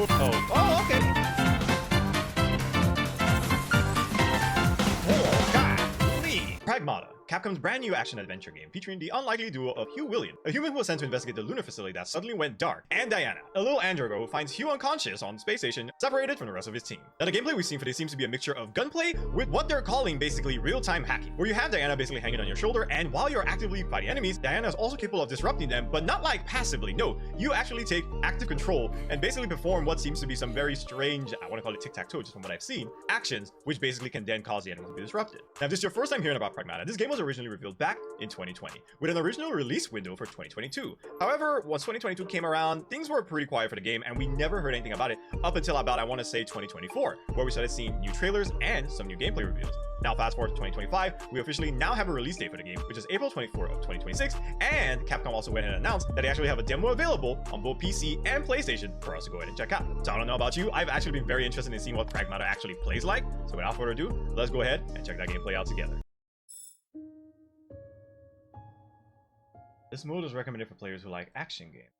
Oh, okay. Pragmata, Capcom's brand new action-adventure game featuring the unlikely duo of Hugh William, a human who was sent to investigate the lunar facility that suddenly went dark, and Diana, a little android girl who finds Hugh unconscious on space station, separated from the rest of his team. Now, the gameplay we've seen for this seems to be a mixture of gunplay with what they're calling basically real-time hacking, where you have Diana basically hanging on your shoulder, and while you're actively fighting enemies, Diana is also capable of disrupting them, but not like passively. No, you actually take active control and basically perform what seems to be some very strange, I want to call it tic-tac-toe just from what I've seen, actions, which basically can then cause the enemy to be disrupted. Now, if this is your first time hearing about Pragmata, this game was originally revealed back in 2020, with an original release window for 2022. However, once 2022 came around, things were pretty quiet for the game, and we never heard anything about it up until about, I want to say, 2024, where we started seeing new trailers and some new gameplay reviews. Now, fast forward to 2025, we officially now have a release date for the game, which is April 24th of 2026, and Capcom also went ahead and announced that they actually have a demo available on both PC and PlayStation for us to go ahead and check out. So I don't know about you, I've actually been very interested in seeing what Pragmata actually plays like, so without further ado, let's go ahead and check that gameplay out together. This mode is recommended for players who like action games.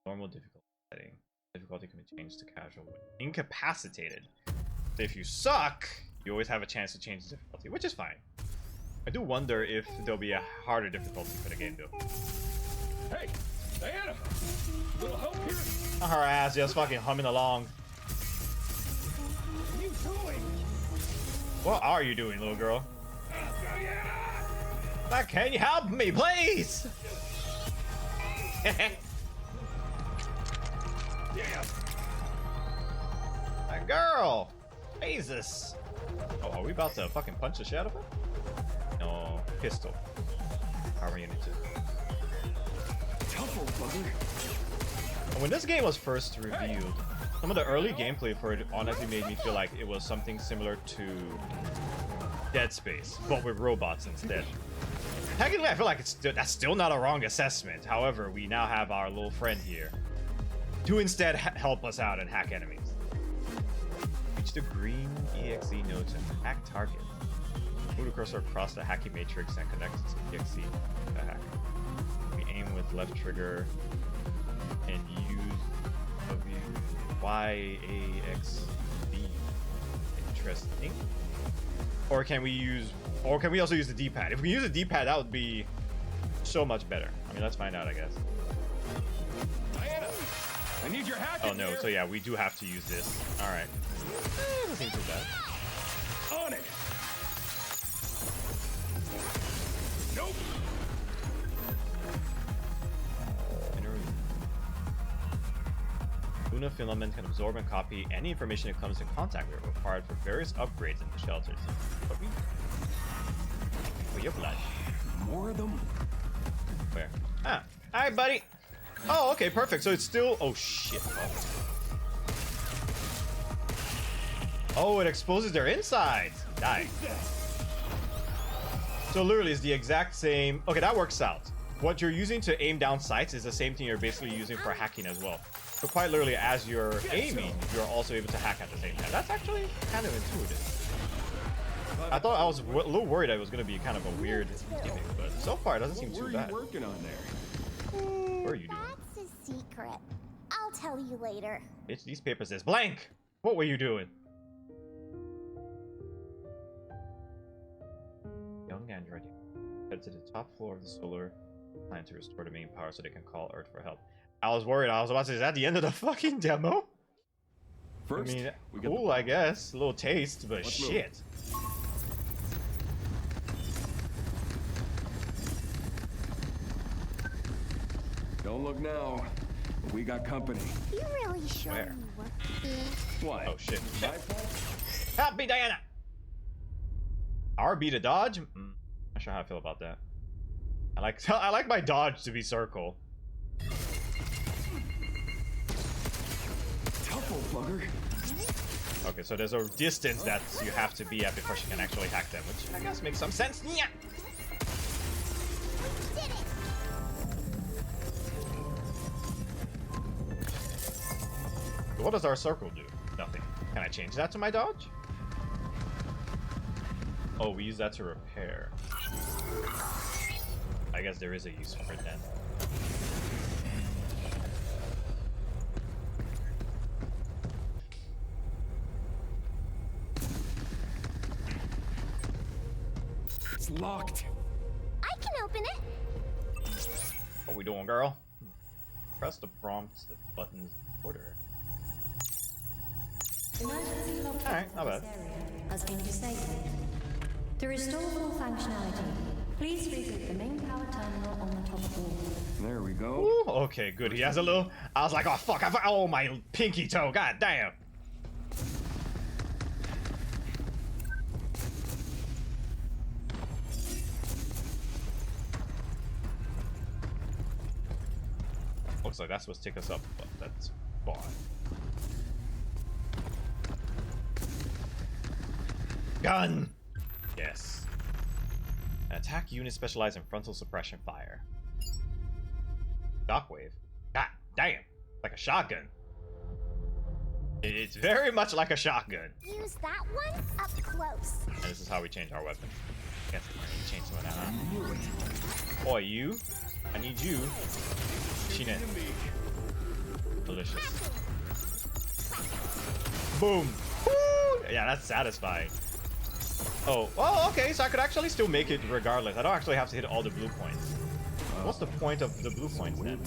Normal difficulty setting. Difficulty can be changed to casual. Incapacitated. So if you suck, you always have a chance to change the difficulty, which is fine. I do wonder if there'll be a harder difficulty for the game though. Hey, Diana! Little help here? Her ass just fucking humming along. What are you doing? What are you doing, little girl? Diana! Can you help me, please? Yeah. My girl! Jesus! Oh, are we about to fucking punch the shit out of her? No, pistol. However you need to. And when this game was first revealed, some of the early gameplay for it honestly made me feel like it was something similar to Dead Space, but with robots instead. Technically, I feel like that's still not a wrong assessment. However, we now have our little friend here to instead help us out and hack enemies. Reach the green EXE node to hack target. Move the cursor across the hacking matrix and connect it to the EXE to hack. We aim with left trigger and use YAXD. Interesting. Or can we also use the D-pad? If we use the D-pad, that would be so much better. I mean, let's find out, I guess. Diana, I need your hack. Oh no, so yeah, we do have to use this. All right. Doesn't seem too bad. On it. Nope. Luna filament can absorb and copy any information it comes in contact with, required for various upgrades in the shelters. For your blood. More of them? Where? Ah. Alright, buddy. Oh, okay, perfect. So it's still... Oh, shit. Oh, it exposes their insides. Die. So literally it's the exact same... Okay, that works out. What you're using to aim down sights is the same thing you're basically using for hacking as well. So quite literally, as you're aiming, you're also able to hack at the same time. That's actually kind of intuitive. I thought I was a little worried it was going to be kind of a weird gimmick, but so far it doesn't seem too bad. What were you working on there? What are you doing? That's a secret. I'll tell you later. Bitch, these papers says blank. What were you doing? Young android. Head to the top floor of the solar plant to restore the main power so they can call Earth for help. I was worried. I was about to say, is that the end of the fucking demo? First, I mean, we got cool, I guess. A little taste, but Let's shit. Don't look now. We got company. You really sure Where? you work? What? Oh shit. My fault? Help me, Diana! RB to dodge? Not sure how I feel about that. I like my dodge to be circle. Tough old bugger. Okay, so there's a distance that you have to be at before she can actually hack them, which I guess makes some sense. Yeah. Did it! What does our circle do? Nothing. Can I change that to my dodge? Oh, we use that to repair. I guess there is a use for it then. locked. I can open it. What we doing, girl? Press the prompts, the buttons, order. Emergency lockdown Alright, not for bad. this area has been disabled. To restore full functionality, please reboot the main power terminal on the top floor. There we go. Ooh, okay, good. He has a little. I was like, oh fuck! Oh my pinky toe! God damn! Looks like that's supposed to take us up, but that's fine. Gun! Yes. An attack unit specialized in frontal suppression fire. Shockwave. God damn! Like a shotgun. It's very much like a shotgun. Use that one up close. And this is how we change our weapon. Guess we need to change some of that, huh? Boy, you. I need you. Shine. Delicious. Boom. Woo! Yeah, that's satisfying. Oh, okay, so I could actually still make it regardless. I don't actually have to hit all the blue points. What's the point of the blue points then?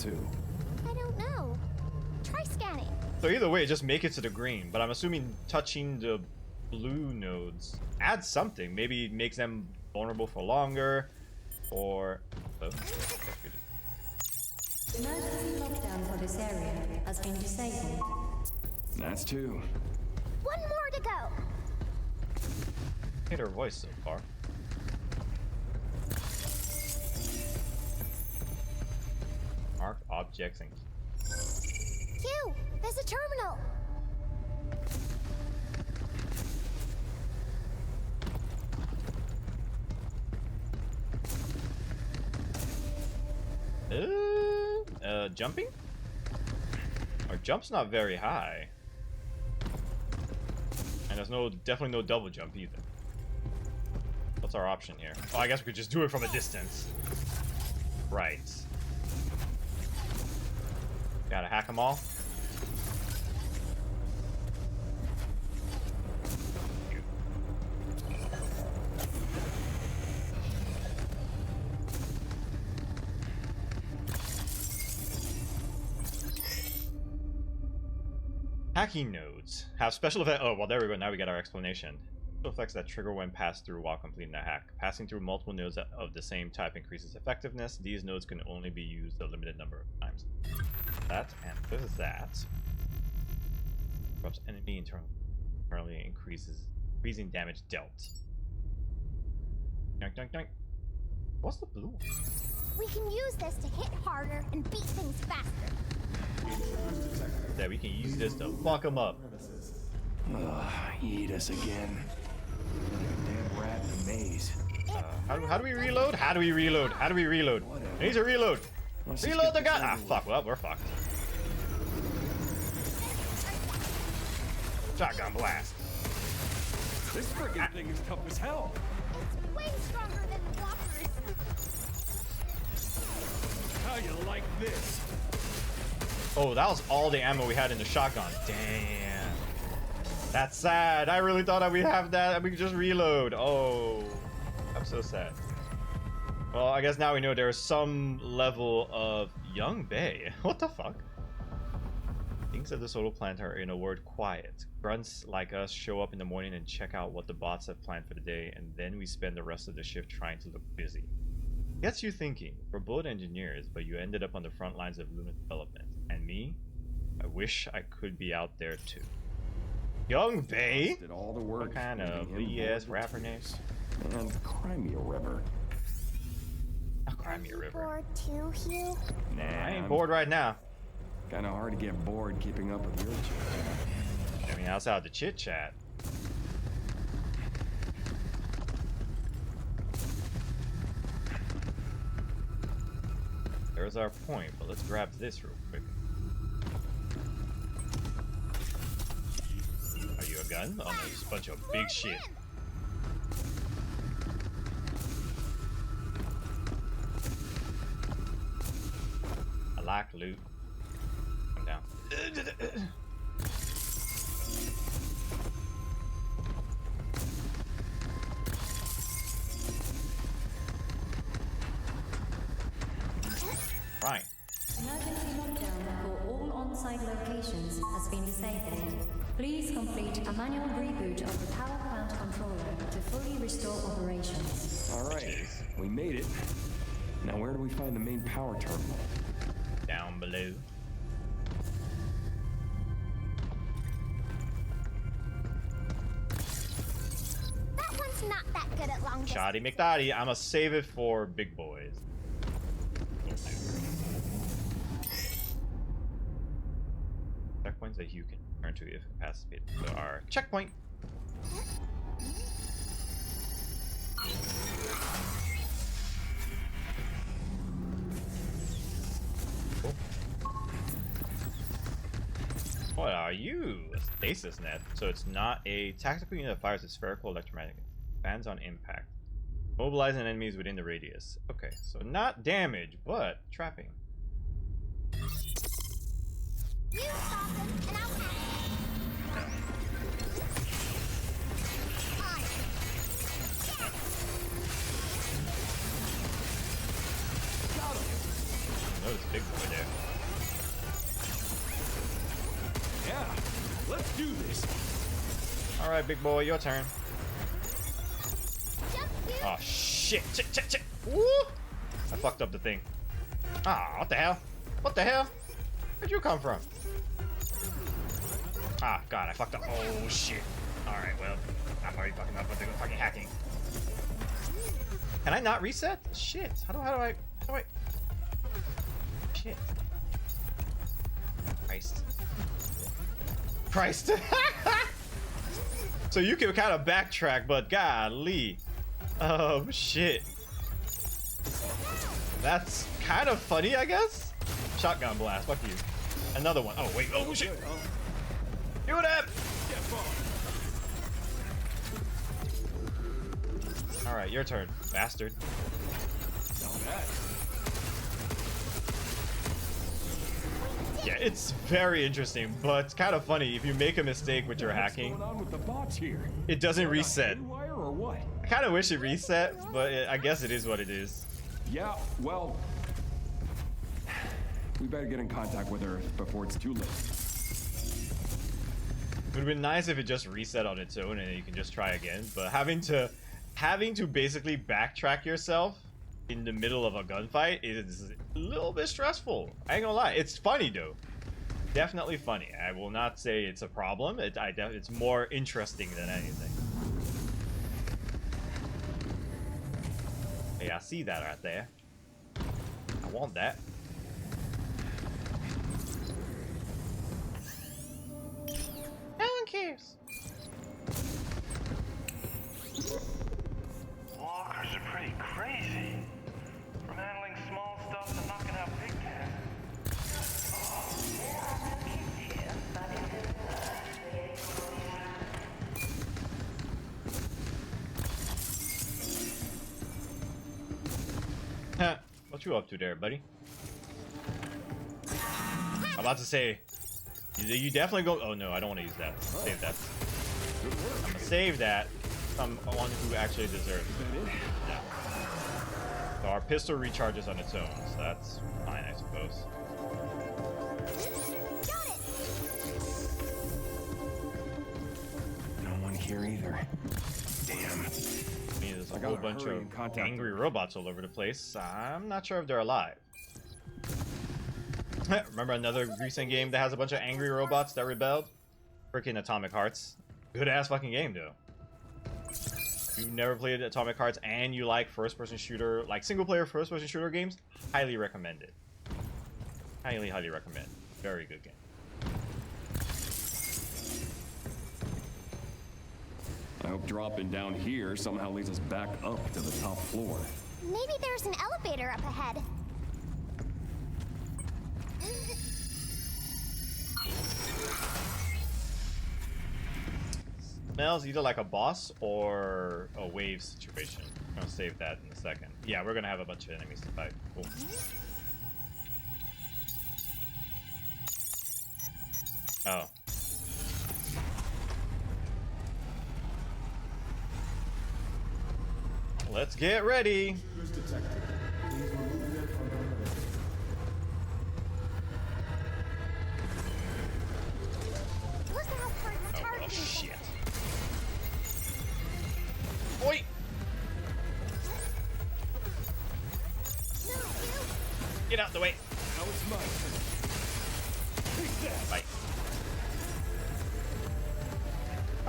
I don't know. Try scanning. So either way, just make it to the green. But I'm assuming touching the blue nodes adds something. Maybe it makes them vulnerable for longer, or... Oh, Emergency lockdown for this area has been disabled. That's two. One more to go. hate her voice so far. Mark objects and... Q, there's a terminal. Jumping? Our jump's not very high. And there's definitely no double jump either. What's our option here? Oh, I guess we could just do it from a distance. Right. Gotta hack them all. Hacking nodes have special effects. Oh, well, there we go. Now we get our explanation. Special effects that trigger when passed through while completing a hack. Passing through multiple nodes of the same type increases effectiveness. These nodes can only be used a limited number of times. That, and what is that? Corrupts enemy internally increasing damage dealt. Doink, doink, doink. What's the blue one? We can use this to hit harder and beat things faster. Yeah, we can use this to fuck them up. Eat us again. Like a damn rat in a maze. How do we reload? How do we reload? How do we reload? I need to reload. Reload the gun. Ah, fuck. Well, we're fucked. Shotgun blast. This friggin' thing is tough as hell. It's way stronger than walkers. How you like this? Oh, that was all the ammo we had in the shotgun. Damn. That's sad. I really thought that we'd have that and we could just reload. Oh, I'm so sad. Well, I guess now we know there's some level of Young Bay. What the fuck? Things at the solar plant are, in a word, quiet. Grunts like us show up in the morning and check out what the bots have planned for the day, and then we spend the rest of the shift trying to look busy. Gets you thinking. We're both engineers, but you ended up on the front lines of lunar development. And me? I wish I could be out there too. Young Bay? Did all the work. What kind of BS rapper names? And Crimea River. Oh, Crimea River. Bored too, Hugh? Nah, I ain't bored right now. Kinda hard to get bored keeping up with your chit. I mean, outside the chit chat. There's our point, but let's grab this real quick. Are you a gun? Oh no, just a bunch of big shit. I like loot. Come down. Right. Emergency lockdown for all on-site locations has been disabled. Please complete a manual reboot of the power plant controller to fully restore operations. All right, we made it. Now where do we find the main power terminal? Down below. That one's not that good at long distance. Shoddy McDotty, I'ma save it for big boys. Checkpoints that you can turn to if incapacitated. So our checkpoint. Cool. What are you? A stasis net. So it's not a tactical unit that fires a spherical electromagnetic. Bands on impact. Mobilizing enemies within the radius. Okay, so not damage, but trapping. You stop him, and I'll have him. On. Notice big boy there. Yeah, let's do this. All right, big boy, your turn. Jump, you. Oh shit! Shit! Woo! I fucked up the thing. Ah, what the hell? What the hell? Where'd you come from? Ah, God, I fucked up. Oh shit! All right, well, I'm already fucking up with the fucking hacking. Can I not reset? Shit! How do I? Shit! Christ! So you can kind of backtrack, but golly. Oh shit. That's kind of funny, I guess. Shotgun blast, fuck you. Another one. Oh wait, oh shit. Do that. Alright, your turn, bastard. Yeah, it's very interesting, but it's kind of funny. If you make a mistake with your hacking, What's going on with the bots here? it doesn't reset. Wire or what? I kind of wish it reset, but I guess it is what it is. Yeah, well, we better get in contact with her before it's too late. It would have been nice if it just reset on its own and you can just try again, but having to basically backtrack yourself in the middle of a gunfight is a little bit stressful. I ain't gonna lie. It's funny though. Definitely funny. I will not say it's a problem. It's more interesting than anything. Hey, I see that right there. I want that. No one cares. Walkers are pretty crazy. From handling small stuff to knocking out big tasks. What you up to there, buddy? I'm about to say, you definitely go. Oh no, I don't want to use that. Save that. I'm gonna save that. Someone who actually deserves it. Yeah. So our pistol recharges on its own, so that's fine, I suppose. Got it. No one here either. Damn. I mean, there's a I whole gotta bunch hurry of and contact angry them. robots all over the place. I'm not sure if they're alive. Remember another recent game that has a bunch of angry robots that rebelled? Freaking Atomic Hearts. Good ass fucking game though. If you've never played Atomic Hearts and you like first-person shooter, like single-player first-person shooter games, highly recommend it. Highly recommend. Very good game. I hope dropping down here somehow leads us back up to the top floor. Maybe there's an elevator up ahead. Smells either like a boss or a wave situation. I'm gonna save that in a second. Yeah, we're gonna have a bunch of enemies to fight. Cool. Oh. Let's get ready. the way. Now it's my turn. Take that. Bye.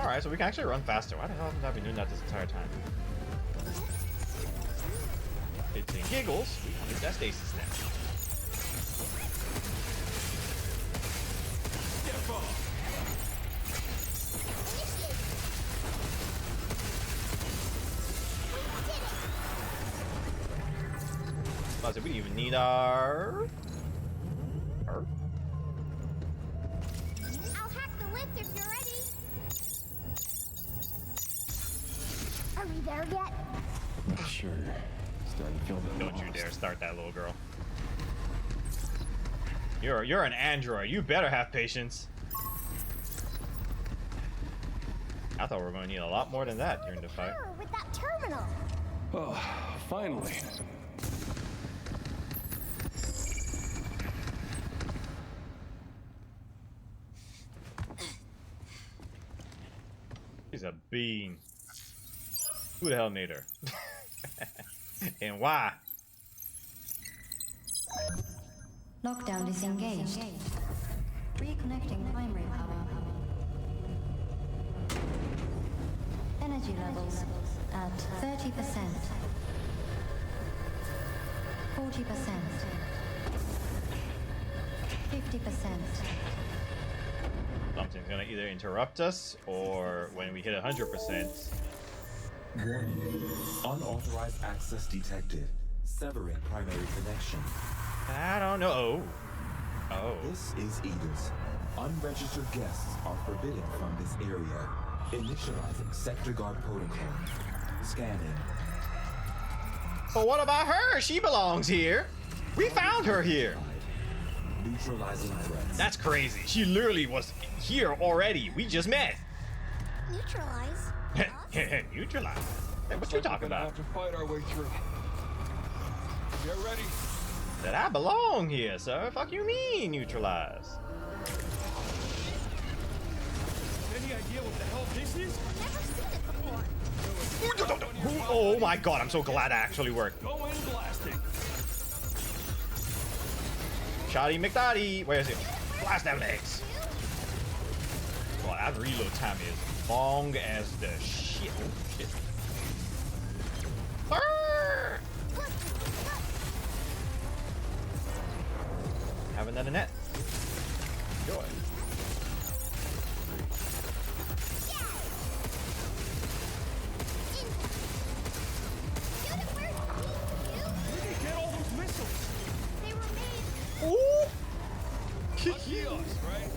Alright, so we can actually run faster. Why the hell haven't I been doing that this entire time? It's in giggles. We can use that stasis now. Step off. Plus, we even need our... I'll hack the lift if you're ready. Are we there yet? Sure. Starting to feel the Don't you dare start that, little girl. You're an android. You better have patience. I thought we were going to need a lot more than that during the fight. Power with that terminal. Oh, finally. She's a bean. Who the hell made her? And why? Lockdown disengaged. Reconnecting primary power. Energy levels at 30%. 40%. 50%. Something's gonna either interrupt us, or when we hit 100%. Warning. Unauthorized access detected. Severing primary connection. I don't know. Oh. This is IDUS. Unregistered guests are forbidden from this area. Initializing sector guard protocol. Scanning. But what about her? She belongs here. We found her here. Neutralizing threats. That's crazy. She literally was here already. We just met. Neutralize. Neutralize. Hey, what you talking about? Have to fight our way through. Get ready. That I belong here, sir. Fuck you mean neutralize? Any idea what the hell this is? Never seen it before. Oh my god, I'm so glad that actually worked. Go in blasting. Shoddy McDotty. Where is he? Blast them legs. Well, that reload time is long as the shit. Oh, shit. Burr! Have another net. Enjoy. Get all those missiles. They were made. Ooh! Lucky us, right?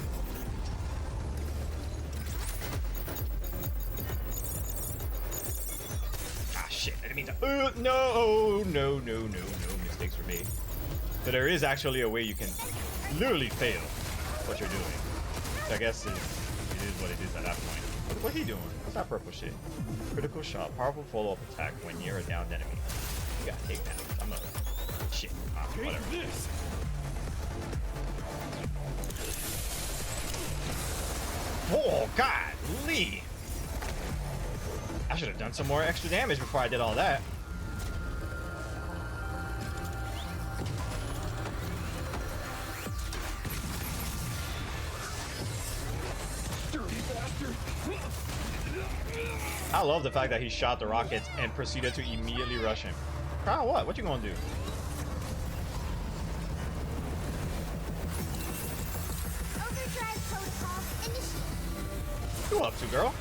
Ah, shit. I didn't mean to. No, mistakes were made. So there is actually a way you can literally fail what you're doing. So I guess it is what it is at that point. What's he doing? What's that purple shit? Critical shot. Powerful follow-up attack when near a downed enemy. You gotta take that. I'm not... Shit. Ah, whatever. Take this. Oh, God, Lee! I should have done some more extra damage before I did all that. Dirty bastard. I love the fact that he shot the rockets and proceeded to immediately rush him. Kyle, what? What you gonna do? Overdrive protocol initiated. What you up to, girl?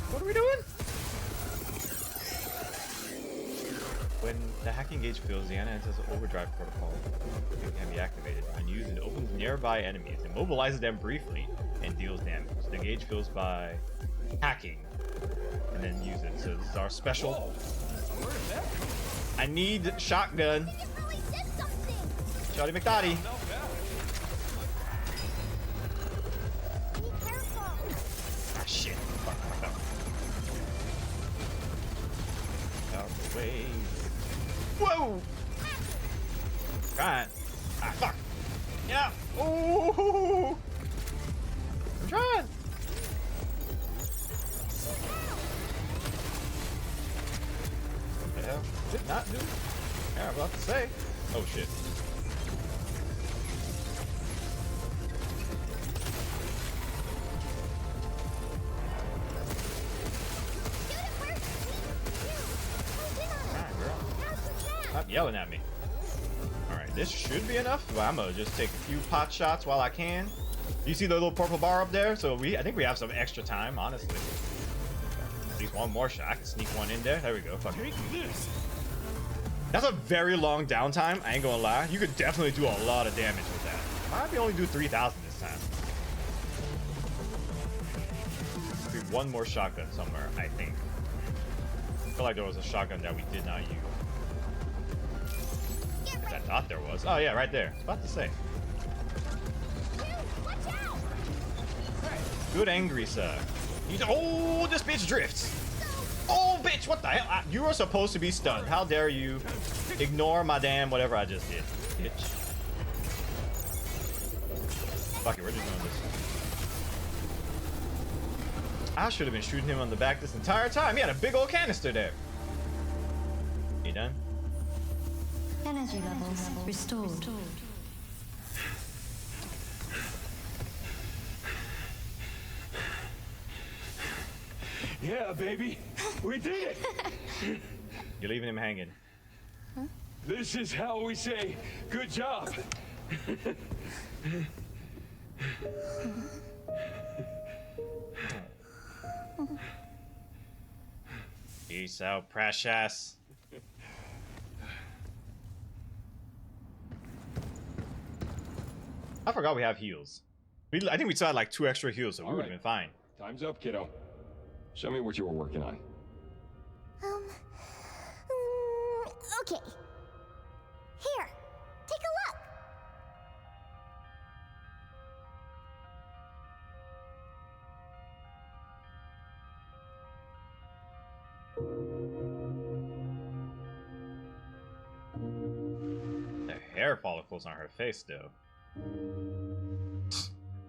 What are we doing? When the hacking gauge fills, the enters overdrive protocol. It can be activated. When used, it opens nearby enemies, immobilizes them briefly, and deals damage. The gauge fills by hacking, and then use it. So this is our special. Where did that come from? I need shotgun. It really did something. Shotty McDotty. Not bad. Be careful. Ah, shit. Fuck, fuck up. Out the way. Whoa! Trying. Ah, fuck. Yeah. Ooh. I'm trying. What the hell? Did not do. Yeah, I'm about to say. Oh shit. Stop yelling at me. Alright, this should be enough. Well, I'm gonna just take a few pot shots while I can. You see the little purple bar up there? So I think we have some extra time, honestly. At least one more shot. I can sneak one in there. There we go. Fuck it. That's a very long downtime. I ain't gonna lie. You could definitely do a lot of damage with that. Might be only do 3,000 this time. Maybe one more shotgun somewhere, I think. I feel like there was a shotgun that we did not use. I thought there was. Oh yeah, right there. I was about to say. Good angry sir. Oh, this bitch drifts. Oh, bitch, what the hell? You are supposed to be stunned. How dare you ignore my damn whatever I just did, bitch. Fuck it, we're just doing this. I should have been shooting him on the back this entire time. He had a big old canister there. You done? Energy levels restored. Yeah, baby. We did it. You're leaving him hanging. Huh? This is how we say good job. Peace out, precious. I forgot we have heals. I think we still had like 2 extra heals, so we would have been fine. Time's up, kiddo. Show me what you were working on. Okay. Here, take a look. The hair follicles on her face, though.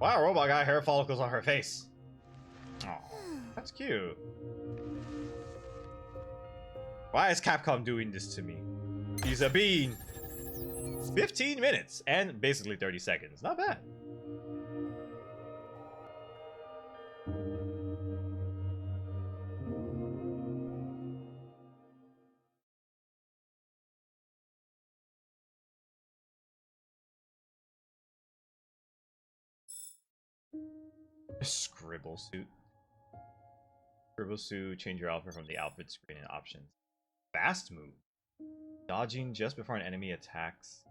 Wow, robot got hair follicles on her face. Oh, that's cute. Why is Capcom doing this to me? He's a bean. 15 minutes and basically 30 seconds. Not bad. Scribble suit. Scribble suit. Change your outfit from the outfit screen and options. Fast move. Dodging just before an enemy attacks.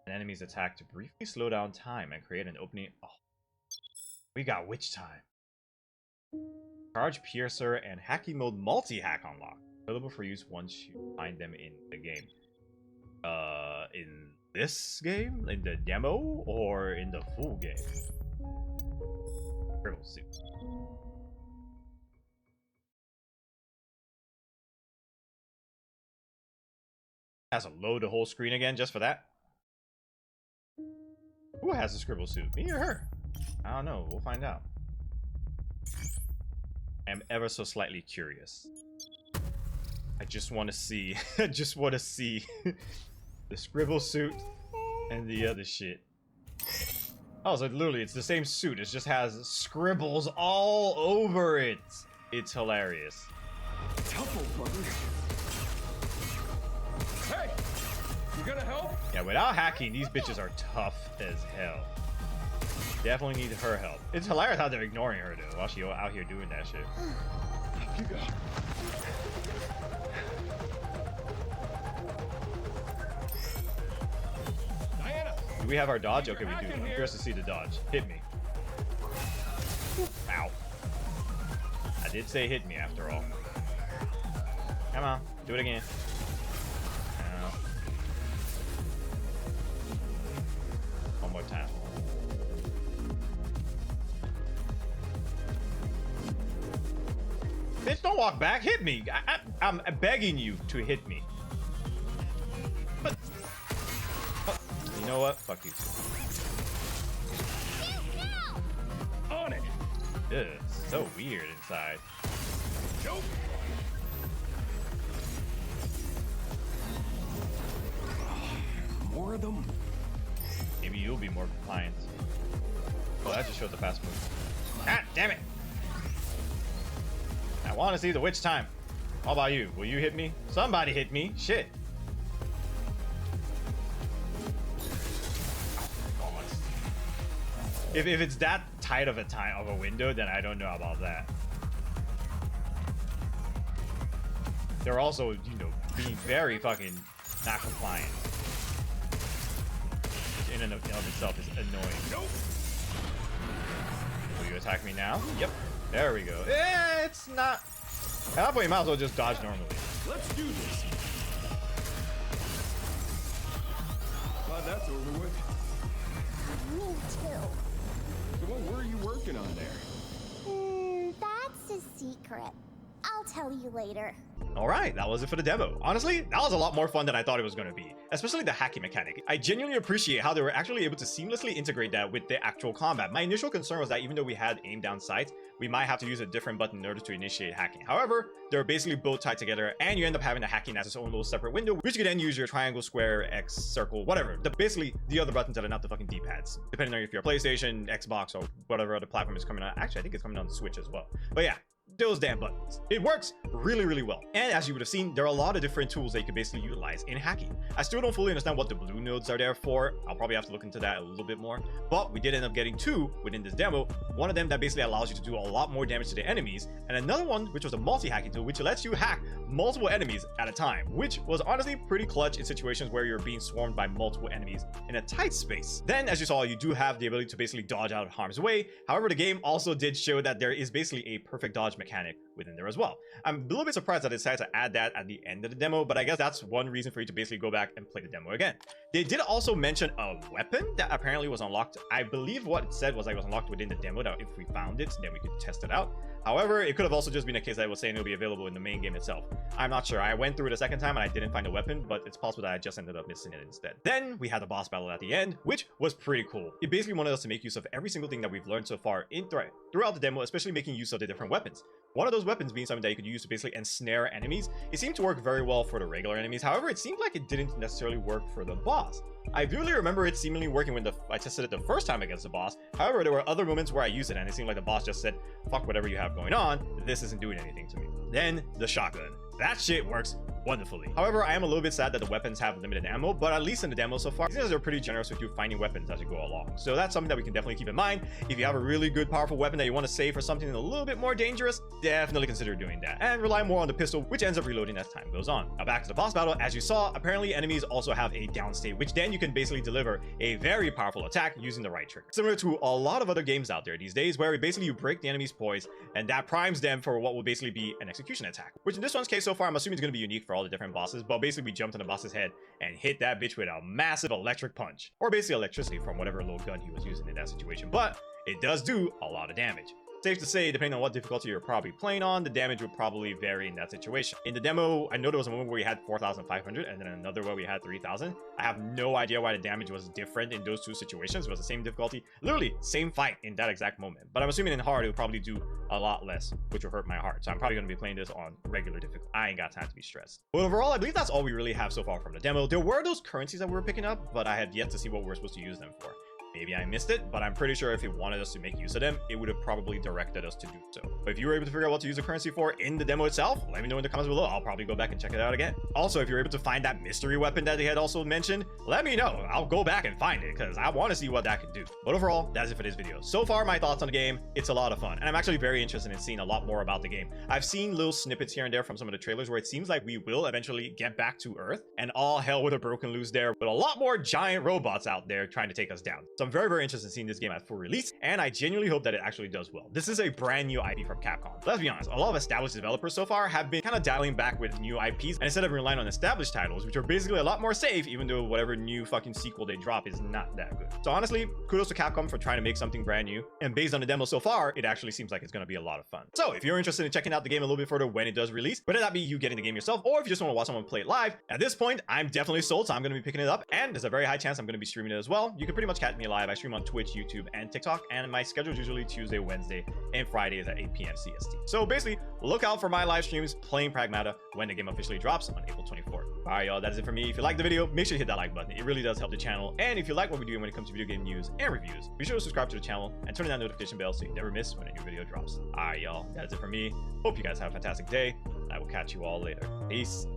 An enemy's attack to briefly slow down time and create an opening. Oh, we got witch time. Charge piercer and hacking mode multi-hack unlocked. Available for use once you find them in the game. In this game? In the demo? Or in the full game? Scribble suit. Has to load the whole screen again just for that. Who has a scribble suit? Me or her? I don't know. We'll find out. I am ever so slightly curious. I just want to see. I just want to see the scribble suit and the other shit. Oh, so literally, it's the same suit. It just has scribbles all over it. It's hilarious. Helpful, brother. Hey, you gonna help? Yeah, without hacking, these bitches are tough as hell. Definitely need her help. It's hilarious how they're ignoring her though, while she's out here doing that shit. Up you go. Diana. Do we have our dodge? Okay, we do. I'm curious to see the dodge. Hit me. Ow. I did say hit me after all. Come on, do it again. One more time. Bitch, don't walk back. Hit me. I'm begging you to hit me. But, you know what? Fuck you. On it. Ugh, so weird inside. Nope. More of them? Maybe you'll be more compliant. Oh, that just showed the fast move. God damn it! I want to see the witch time. How about you? Will you hit me? Somebody hit me. Shit. Oh, if it's that tight of a window, then I don't know about that. They're also, you know, being very fucking not compliant. Which in and of itself is annoying. Nope. Will you attack me now? Yep. There we go. It's not. At that point, you might as well just dodge normally. Let's do this. Glad that's over with. Me too. So what were you working on there? That's a secret. I'll tell you later. Alright, that was it for the demo. Honestly, that was a lot more fun than I thought it was going to be, especially the hacking mechanic. I genuinely appreciate how they were actually able to seamlessly integrate that with the actual combat. My initial concern was that even though we had aim down sights, we might have to use a different button in order to initiate hacking. However, they're basically both tied together, and you end up having the hacking as its own little separate window, which you can then use your triangle, square, X, circle, whatever. Basically, the other buttons that are not the fucking D-pads, depending on if you're PlayStation, Xbox, or whatever other platform is coming on. Actually, I think it's coming on the Switch as well. But yeah, those damn buttons. It works really, really well. And as you would have seen, there are a lot of different tools that you can basically utilize in hacking. I still don't fully understand what the blue nodes are there for. I'll probably have to look into that a little bit more. But we did end up getting two within this demo. One of them that basically allows you to do a lot more damage to the enemies, and another one which was a multi-hacking tool, which lets you hack multiple enemies at a time, which was honestly pretty clutch in situations where you're being swarmed by multiple enemies in a tight space. Then, as you saw, you do have the ability to basically dodge out of harm's way. However, the game also did show that there is basically a perfect dodge mechanic within there as well. I'm a little bit surprised that they decided to add that at the end of the demo, but I guess that's one reason for you to basically go back and play the demo again. They did also mention a weapon that apparently was unlocked. I believe what it said was like it was unlocked within the demo, that if we found it, then we could test it out. However, it could have also just been a case that it was saying it'll be available in the main game itself. I'm not sure. I went through it a second time and I didn't find a weapon, but it's possible that I just ended up missing it instead. Then we had the boss battle at the end, which was pretty cool. It basically wanted us to make use of every single thing that we've learned so far throughout the demo, especially making use of the different weapons. One of those weapons being something that you could use to basically ensnare enemies. It seemed to work very well for the regular enemies. However, it seemed like it didn't necessarily work for the boss. I vividly remember it seemingly working when I tested it the first time against the boss. However, there were other moments where I used it and it seemed like the boss just said, fuck whatever you have going on, this isn't doing anything to me. Then, the shotgun. That shit works wonderfully. However, I am a little bit sad that the weapons have limited ammo, but at least in the demo so far, these guys are pretty generous with you finding weapons as you go along. So that's something that we can definitely keep in mind. If you have a really good, powerful weapon that you want to save for something a little bit more dangerous, definitely consider doing that. And rely more on the pistol, which ends up reloading as time goes on. Now back to the boss battle. As you saw, apparently enemies also have a down state, which then you can basically deliver a very powerful attack using the right trigger. Similar to a lot of other games out there these days, where basically you break the enemy's poise, and that primes them for what will basically be an execution attack. Which in this one's case so far, I'm assuming it's going to be unique for all the different bosses, but basically we jumped on the boss's head and hit that bitch with a massive electric punch, or basically electricity from whatever little gun he was using in that situation, but it does do a lot of damage. Safe to say, depending on what difficulty you're probably playing on, the damage would probably vary in that situation. In the demo, I know there was a moment where we had 4,500 and then another where we had 3,000. I have no idea why the damage was different in those two situations. It was the same difficulty, literally same fight in that exact moment. But I'm assuming in hard, it would probably do a lot less, which will hurt my heart. So I'm probably going to be playing this on regular difficulty. I ain't got time to be stressed. But overall, I believe that's all we really have so far from the demo. There were those currencies that we were picking up, but I have yet to see what we're supposed to use them for. Maybe I missed it, but I'm pretty sure if it wanted us to make use of them, it would have probably directed us to do so. But if you were able to figure out what to use the currency for in the demo itself, let me know in the comments below. I'll probably go back and check it out again. Also, if you're able to find that mystery weapon that they had also mentioned, let me know. I'll go back and find it because I want to see what that could do. But overall, that's it for this video. So far, my thoughts on the game, it's a lot of fun. And I'm actually very interested in seeing a lot more about the game. I've seen little snippets here and there from some of the trailers where it seems like we will eventually get back to Earth and all hell would have broken loose there with a lot more giant robots out there trying to take us down. So I'm very, very interested in seeing this game at full release, and I genuinely hope that it actually does well. This is a brand new IP from Capcom. Let's be honest, a lot of established developers so far have been kind of dialing back with new IPs, and instead of relying on established titles, which are basically a lot more safe, even though whatever new fucking sequel they drop is not that good. So honestly, kudos to Capcom for trying to make something brand new, and based on the demo so far, it actually seems like it's going to be a lot of fun. So if you're interested in checking out the game a little bit further when it does release, whether that be you getting the game yourself, or if you just want to watch someone play it live, at this point, I'm definitely sold, so I'm going to be picking it up, and there's a very high chance I'm going to be streaming it as well. You can pretty much catch me live live. I stream on Twitch, YouTube, and TikTok, and my schedule is usually Tuesday, Wednesday, and Fridays at 8 p.m. CST. So basically, look out for my live streams playing Pragmata when the game officially drops on April 24th. Alright, y'all, that is it for me. If you like the video, make sure to hit that like button. It really does help the channel. And if you like what we do when it comes to video game news and reviews, be sure to subscribe to the channel and turn on that notification bell so you never miss when a new video drops. Alright, y'all, that is it for me. Hope you guys have a fantastic day, and I will catch you all later. Peace.